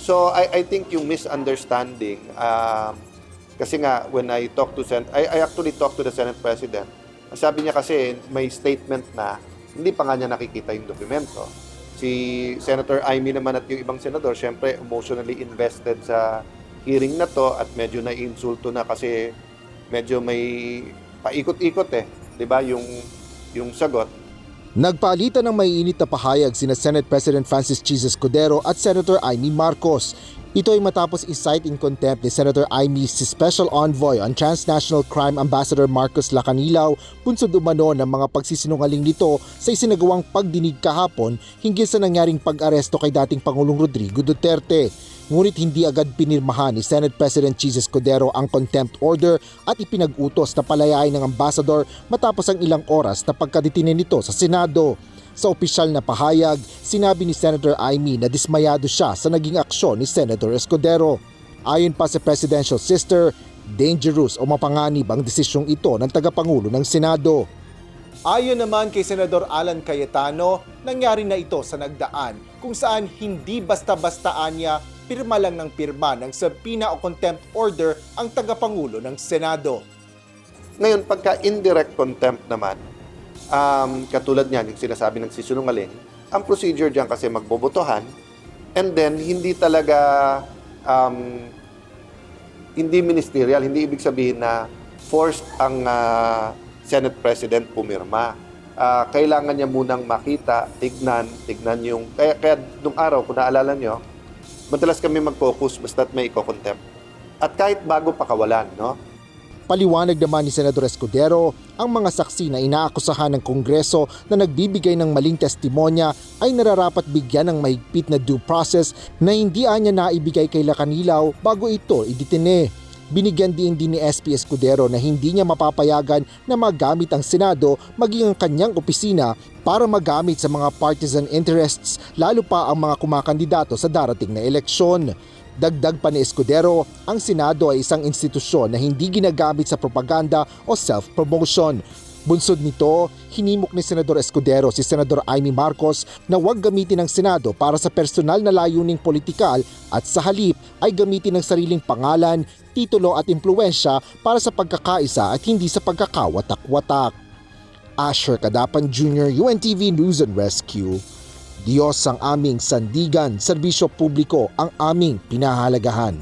So I think yung misunderstanding, kasi nga when I talk to I actually talked to the Senate President. Sabi niya kasi may statement na hindi pa nga niya nakikita yung dokumento. Si Senator Amy naman at yung ibang senador, syempre emotionally invested sa hearing na to at medyo naiinsulto na kasi medyo may paikot-ikot 'di ba, yung sagot. Nagpalitan ng maiinit na pahayag sina Senate President Francis Jesus Escudero at Senator Amy Marcos. Ito ay matapos i-cite in contempt ni Senator Amy si Special Envoy on Transnational Crime Ambassador Marcos Lacanilaw bunsod umano ng mga pagsisinungaling nito sa isinagawang pagdinig kahapon hinggil sa nangyaring pag-aresto kay dating Pangulong Rodrigo Duterte. Ngunit hindi agad pinirmahan ni Senate President Jesus Escudero ang contempt order at ipinag-utos na palayain ng ambassador matapos ang ilang oras na pagkadetine nito sa Senado. Sa opisyal na pahayag, sinabi ni Senator Amy na dismayado siya sa naging aksyon ni Senator Escudero. Ayon pa sa presidential sister, dangerous o mapanganib ang desisyong ito ng tagapangulo ng Senado. Ayon naman kay Senador Alan Cayetano, nangyari na ito sa nagdaan kung saan hindi basta-bastaan niya pirma lang ng pirma ng subpoena o contempt order ang tagapangulo ng Senado. Ngayon, pagka indirect contempt naman, katulad niyan, yung sinasabi ng sisinungaling, ang procedure diyan kasi magbobotohan and then hindi talaga hindi ministerial, hindi ibig sabihin na forced ang Senate President pumirma. Kailangan niya munang makita, tignan yung kaya nung araw kung naalala niyo, madalas kami mag-focus basta't may iko-contempt. At kahit bago pakawalan, no? Paliwanag naman ni Senador Escudero, ang mga saksi na inaakusahan ng Kongreso na nagbibigay ng maling testimonya ay nararapat bigyan ng mahigpit na due process na hindi anya naibigay kay Lacanilaw bago ito idetine. Binigyan din ni SP Escudero na hindi niya mapapayagan na magamit ang Senado maging ang kanyang opisina para magamit sa mga partisan interests lalo pa ang mga kumakandidato sa darating na eleksyon. Dagdag pa ni Escudero, ang Senado ay isang institusyon na hindi ginagamit sa propaganda o self-promotion. Bunsod nito, hinimok ni Senador Escudero si Senador Amy Marcos na huwag gamitin ang Senado para sa personal na layuning politikal at sa halip ay gamitin ang sariling pangalan, titulo at impluwensya para sa pagkakaisa at hindi sa pagkakawatak-watak. Asher Cadapan Jr., UNTV News and Rescue. Diyos ang aming sandigan, serbisyo publiko ang aming pinahalagahan.